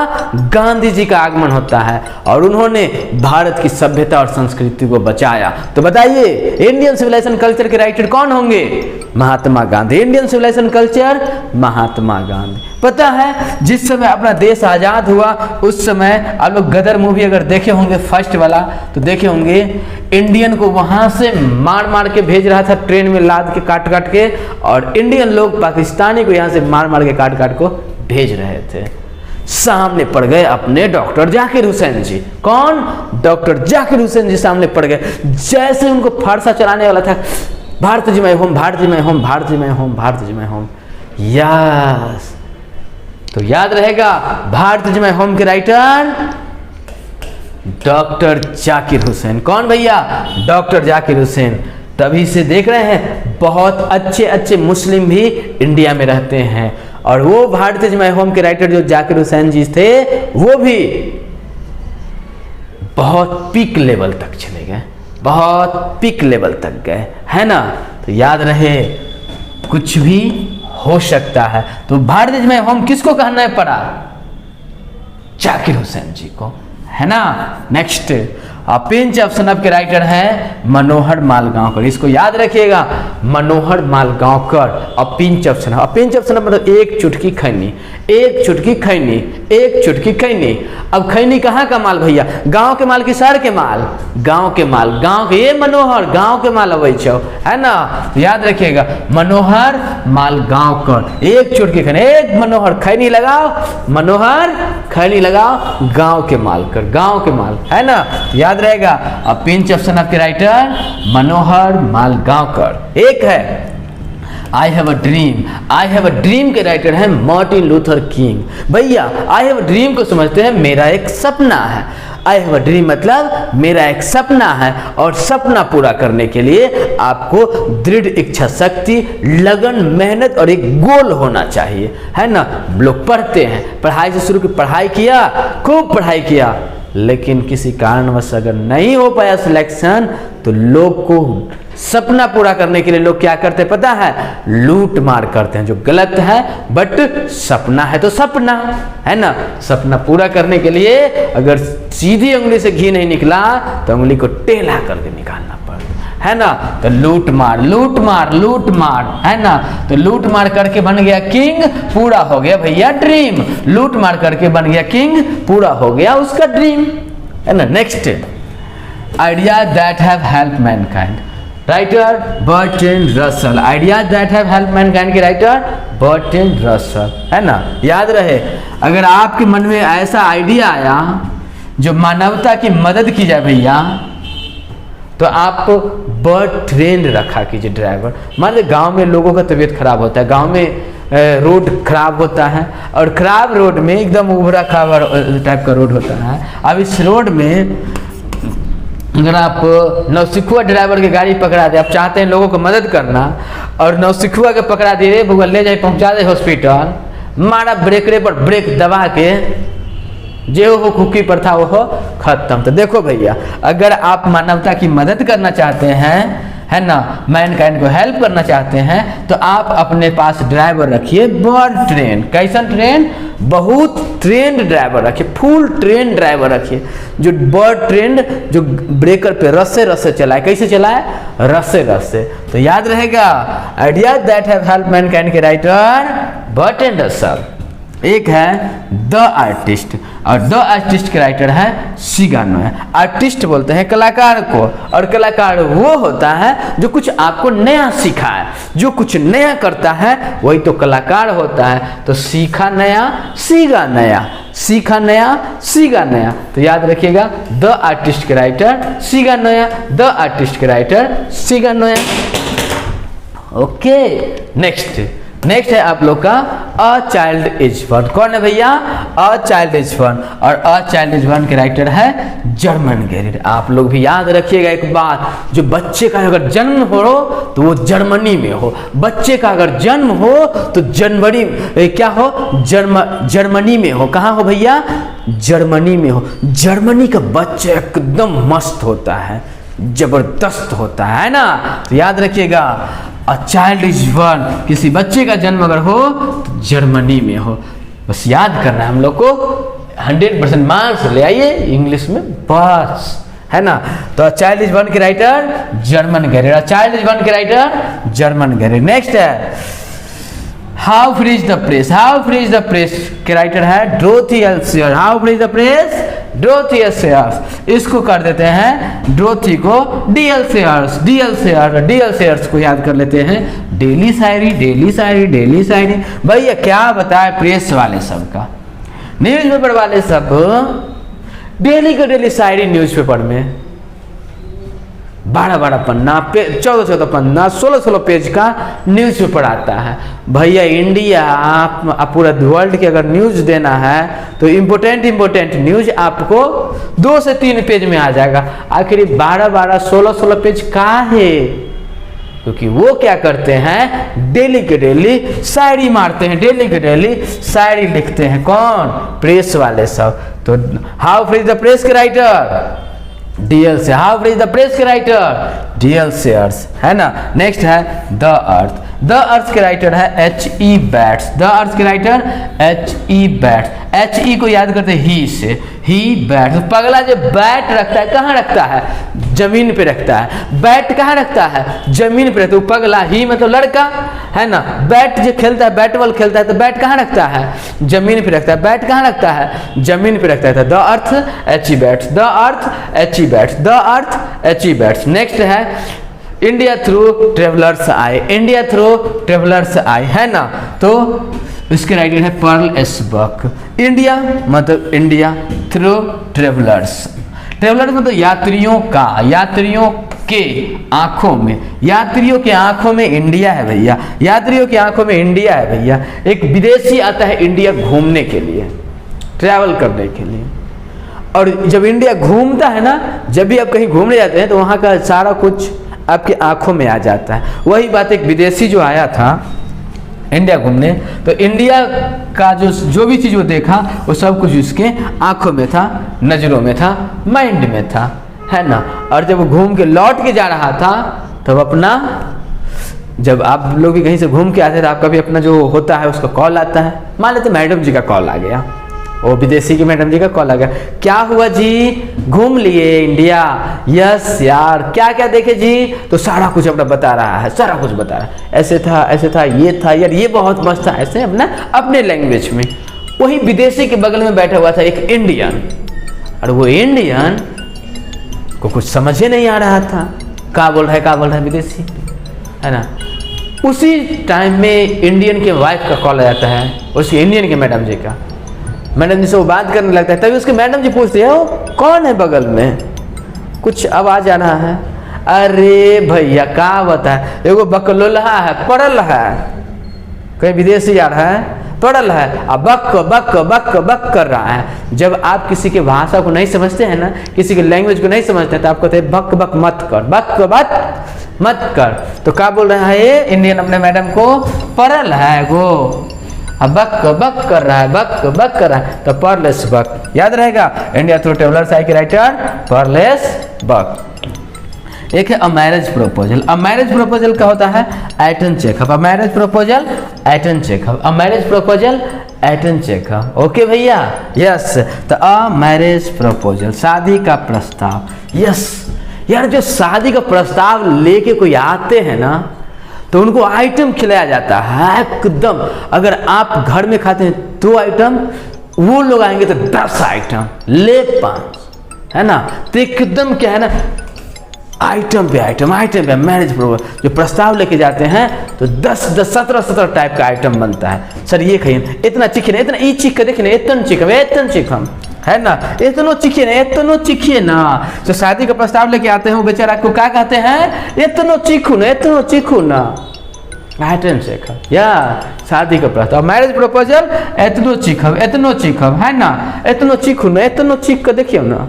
गांधी जी का आगमन होता है, और उन्होंने भारत की सभ्यता और संस्कृति को बचाया। तो बताइए, इंडियन सिविलाइजेशन कल्चर के राइटर कौन होंगे, Mahatma Gandhi. Indian civilisation culture Mahatma Gandhi. पता है, जिस समय अपना देश आजाद हुआ उस समय आप लोग गदर मूवी अगर देखे होंगे फर्स्ट वाला, तो देखे होंगे इंडियन को वहां से मार मार के भेज रहा था, ट्रेन में लाद के काट काट के, और इंडियन लोग पाकिस्तानी को यहाँ से मार मार के काट काट को भेज रहे थे। सामने पड़ गए अपने डॉक्टर जाकिर हुसैन जी। कौन? डॉक्टर जाकिर हुसैन जी सामने पड़ गए। जैसे उनको फारसा चलाने वाला था, भारत जी मैं होम, भारत जी मैं होम, भारत जी मैं होम, भारत जी मैं होम। यस, तो याद रहेगा भारत जी मैं होम के राइटर डॉक्टर जाकिर हुसैन। कौन भैया? डॉक्टर जाकिर हुसैन। तभी से देख रहे हैं बहुत अच्छे अच्छे मुस्लिम भी इंडिया में रहते हैं। और वो भारत जी मैं होम के राइटर जो जाकिर हुसैन जी थे, वो भी बहुत पीक लेवल तक चले गए, बहुत पीक लेवल तक गए, है ना। तो याद रहे कुछ भी हो सकता है। तो भारत जी मैं होम किसको कहना पड़ा? जाकिर हुसैन जी को, है ना। नेक्स्ट पिंच ऑफ सनफ के राइटर हैं मनोहर मालगांवकर। इसको याद रखिएगा, मनोहर मालगांवकर। और पिंच ऑफ सनफ, पिंच ऑफ सनफ मतलब एक चुटकी खैनी, एक चुटकी खैनी, एक चुटकी खैनी। अब खैनी कहाँ का माल भैया? गांव के माल कि शहर के माल? गांव के माल, गांव के। ये मनोहर गांव के माल अवै छौ, है ना। याद रखिएगा मनोहर मालगांवकर, एक चुटकी खैनी, एक मनोहर खैनी लगाओ, मनोहर खैनी लगाओ, गांव के माल कर, गांव के माल, है ना। याद रहेगा। अब पिंच ऑफ सनफ के राइटर मनोहर मालगांवकर। एक है I have a dream, I have a dream के राइटर हैं मार्टिन लूथर किंग। भैया आई हैव अ ड्रीम को समझते हैं मेरा एक सपना है। आई हैव अ ड्रीम मतलब मेरा एक सपना है, और सपना पूरा करने के लिए आपको दृढ़ इच्छा शक्ति, लगन, मेहनत और एक गोल होना चाहिए, है ना। लोग पढ़ते हैं, पढ़ाई से शुरू की, पढ़ाई किया, खूब पढ़ाई किया, लेकिन किसी कारणवश अगर नहीं हो पाया सिलेक्शन, तो लोग को सपना पूरा करने के लिए लोग क्या करते हैं पता है? लूट मार करते हैं, जो गलत है। बट सपना है तो सपना, है ना। सपना पूरा करने के लिए अगर सीधी उंगली से घी नहीं निकला तो उंगली को टेढ़ा करके निकालना पड़ता है ना। तो लूट मार, लूट मार, लूट मार, है ना। तो लूट मार करके बन गया किंग, पूरा हो गया भैया ड्रीम। लूट मार करके बन गया किंग, पूरा हो गया उसका ड्रीम, है ना। Next idea that have help Mankind, writer Bertrand Russell. Idea that have help Mankind के राइटर बर्ट्रैंड रसल, है ना। याद रहे अगर आपके मन में ऐसा आइडिया आया जो मानवता की मदद की जाए भैया, तो आप बर्ट्रैंड रखा कीजिए ड्राइवर। मान लीजिए गाँव में लोगों का तबीयत खराब होता है, गाँव में रोड खराब होता है, और खराब रोड में एकदम उभरा खाबरा टाइप का रोड होता है। अब इस रोड में अगर आप नौसिखुआ ड्राइवर की गाड़ी पकड़ा दे, आप चाहते हैं लोगों को मदद करना, और नौसिखुआ के पकड़ा दे, रे भगवान ले जाए पहुंचा दे हॉस्पिटल, मारा ब्रेकरे पर ब्रेक दबा के, जो हो कुकी पर था वो हो खत्म। तो देखो भैया अगर आप मानवता की मदद करना चाहते हैं, है ना, मैनकाइंड को हेल्प करना चाहते हैं, तो आप अपने पास ड्राइवर रखिए बहुत ट्रेन। कैसा ट्रेन? बहुत ट्रेंड ड्राइवर रखिए, फुल ट्रेन ड्राइवर रखिए, जो बहुत ट्रेंड, जो ब्रेकर पे रस्से रस्से चलाए। कैसे चलाए? रस्से रस्से। तो याद रहेगा idea that have help Mankind के राइटर बर्ट्रैंड रसल। एक है द आर्टिस्ट, और द आर्टिस्ट के राइटर है सिगानोय। आर्टिस्ट बोलते हैं कलाकार को, और कलाकार वो होता है जो कुछ आपको नया सिखाए, जो कुछ नया करता है वही तो कलाकार होता है। तो सीखा नया, सीगा नया, सीखा नया, सीगा नया। तो याद रखिएगा द आर्टिस्ट के राइटर सिगानोय, द आर्टिस्ट के राइटर सिगानोय। ओके, नेक्स्ट है आप लोग का अ चाइल्ड इज वन। कौन है भैया? A child is one. और अ चाइल्ड इज वन के राइटर है जर्मन गेरिड। आप लोग भी याद रखिएगा एक बात, जो बच्चे का अगर जन्म हो तो वो जर्मनी में हो, बच्चे का अगर जन्म हो तो जनवरी क्या हो, जर्मनी में हो। कहाँ हो भैया? जर्मनी में हो। जर्मनी का बच्चा एकदम मस्त होता है, जबरदस्त होता है ना। तो याद रखिएगा अ चाइल्ड इज वन, किसी बच्चे का जन्म अगर हो तो जर्मनी में हो। बस याद करना है हम लोग को, 100% मार्क्स ले आइए इंग्लिश में बस, है ना। तो चाइल्ड इज वन के writer Germaine Greer, child is one के राइटर जर्मन गेरिड। नेक्स्ट है how free is the press. How free is the press के राइटर है Dorothy L Sayers. How free is the press Dorothy L Sayers. इसको कर देते हैं Dorothy को डीएल्सेयर्स, डीएल्सेयर्स को याद कर लेते हैं डेली शायरी, डेली शायरी, डेली शायरी। भैया क्या बताए प्रेस वाले सबका, न्यूज़पेपर वाले सब डेली के डेली शायरी न्यूज़पेपर में 12 पन्ना, 14 पन्ना, 16 पेज का न्यूज़पेपर आता है। भैया इंडिया आप पूरा वर्ल्ड के अगर न्यूज़ देना है तो इम्पोर्टेंट न्यूज़ आपको 2 से 3 पेज में आ जाएगा। आखिर 12 16 पेज का है? क्योंकि वो क्या करते हैं, डेली के डेली शायरी मारते हैं, डेली के डेली शायरी लिखते हैं। कौन? प्रेस वाले सब। तो हाउ फ्री द प्रेस के राइटर? DL से। हाउ फ्री द प्रेस के राइटर? DL से अर्थ, है ना। नेक्स्ट है द अर्थ। द अर्थ के राइटर है H.E. बैट्स। द अर्थ के राइटर H.E. बैट्स। H.E. को याद करते ही से, ही बैट। तो पगला जो बैट रखता है कहाँ रखता है? जमीन पे रखता है। बैट कहाँ रखता है? जमीन पे रखता है। पगला ही मतलब लड़का, है ना। बैट जो खेलता है, बैट बॉल खेलता है तो बैट कहाँ रखता है? जमीन पे रखता है। बैट कहाँ रखता है? जमीन पे रखता है। The earth H.E. Bats. The earth H.E. Bats. The earth H.E. Bats. Next है इंडिया थ्रू ट्रेवलर्स आई। इंडिया थ्रू ट्रेवलर्स आई, है ना। तो इसके राइटर है पर्ल एस बक। इंडिया मतलब इंडिया, थ्रू ट्रेवलर्स। ट्रेवलर्स मतलब यात्रियों का, यात्रियों के आंखों में, यात्रियों के आंखों में इंडिया है भैया, यात्रियों की आंखों में इंडिया है भैया। एक विदेशी आता है इंडिया घूमने के लिए, ट्रैवल करने के लिए। और जब इंडिया घूमता है ना, जब भी आप कहीं घूमने जाते हैं तो वहाँ का सारा कुछ आपकी आंखों में आ जाता है। वही बात एक विदेशी जो आया था इंडिया घूमने, तो इंडिया का जो भी चीज़ वो देखा वो सब कुछ उसके आंखों में था, नज़रों में था, माइंड में था, है ना। और जब वो घूम के लौट के जा रहा था तब अपना, जब आप लोग भी कहीं से घूम के आते हैं तो आपका भी अपना जो होता है उसका कॉल आता है। मान लेते मैडम जी का कॉल आ गया, वो विदेशी की मैडम जी का कॉल आ गया। क्या हुआ जी, घूम लिए इंडिया? यस यार, क्या क्या देखे जी? तो सारा कुछ अपना बता रहा है, सारा कुछ बता रहा है। ऐसे था, ये था यार, ये बहुत मस्त था, ऐसे अपने लैंग्वेज में। वही विदेशी के बगल में बैठा हुआ था एक इंडियन, और वो इंडियन को कुछ समझ ही नहीं आ रहा था क्या बोल रहा है विदेशी, है ना। उसी टाइम में इंडियन के वाइफ का कॉल आ जाता है, उसकी इंडियन के मैडम जी का। मैडम जी से वो बात करने लगता है, तभी उसके मैडम जी पूछते हैं वो कौन है बगल में, कुछ आवाज आ रहा है। अरे भैया क्या बता, एगो बकलोल्हा है, पड़ल है, कहीं विदेशी आ रहा है, पड़ल है, अब बक बक बक बक कर रहा है। जब आप किसी के भाषा को नहीं समझते हैं ना, किसी के लैंग्वेज को नहीं समझते तो आप कहते हैं बक बक मत कर, बक बक मत कर। तो क्या बोल रहा है ये इंडियन अपने मैडम को? पड़ल है वो, बक बक कर रहा है, बक बक कर रहा है, तो पर्लेस बक। याद रहेगा, इंडिया थ्रू ट्रेवलर्स आई के राइटर पर्लेस बक। एक है a marriage proposal. A marriage proposal का होता है Eton Chekhov. A marriage proposal Eton Chekhov. A marriage proposal Eton Chekhov. Okay भैया, यस। तो अ मैरिज प्रपोजल, शादी का प्रस्ताव। यस यार, जो शादी का प्रस्ताव लेके कोई आते हैं ना तो उनको आइटम खिलाया जाता है एकदम। अगर आप घर में खाते हैं 2 आइटम, वो लोग आएंगे तो 10 आइटम, ले 5, है ना। तो एकदम क्या है ना, आइटम पे मैरिज प्रपोजल जो प्रस्ताव लेके जाते हैं तो 10 17 टाइप का आइटम बनता है। सर ये खाइए, इतना चिकन, इतना ई चिक के देखिए, इतना चिकन, है ना, इतनो चिखिए ना। जो शादी का प्रस्ताव लेके आते हैं वो बेचारा को क्या कहते हैं, इतनो चीखू ना, आइटम चेखव, या शादी का प्रस्ताव। मैरिज प्रपोजल इतनो चीखव, है ना, इतनो चीखू ना, इतनो चीख के देखियो ना।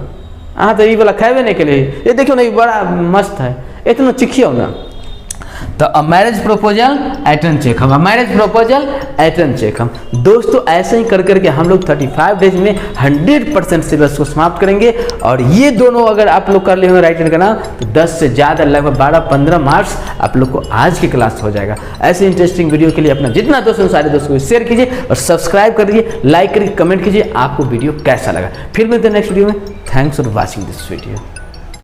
हाँ तो ये वाला खाए नहीं के लिए, ये देखियो ना, ये बड़ा मस्त है, इतना चिखियो ना। तो a marriage proposal Eton Chekhov, marriage proposal Eton Chekhov. दोस्तों ऐसे ही कर करके हम लोग 35 डेज में 100% सिलेबस को समाप्त करेंगे। और ये दोनों अगर आप लोग कर ले होंगे राइट हैंड का ना, तो 10 से ज़्यादा लगभग 12-15 मार्क्स आप लोग को आज की क्लास हो जाएगा। ऐसे इंटरेस्टिंग वीडियो के लिए अपना जितना दोस्तों सारे दोस्तों को शेयर कीजिए और सब्सक्राइब कर दीजिए, लाइक करके कमेंट कीजिए आपको वीडियो कैसा लगा। फिर मिलते हैं नेक्स्ट वीडियो में। Thanks for watching this video.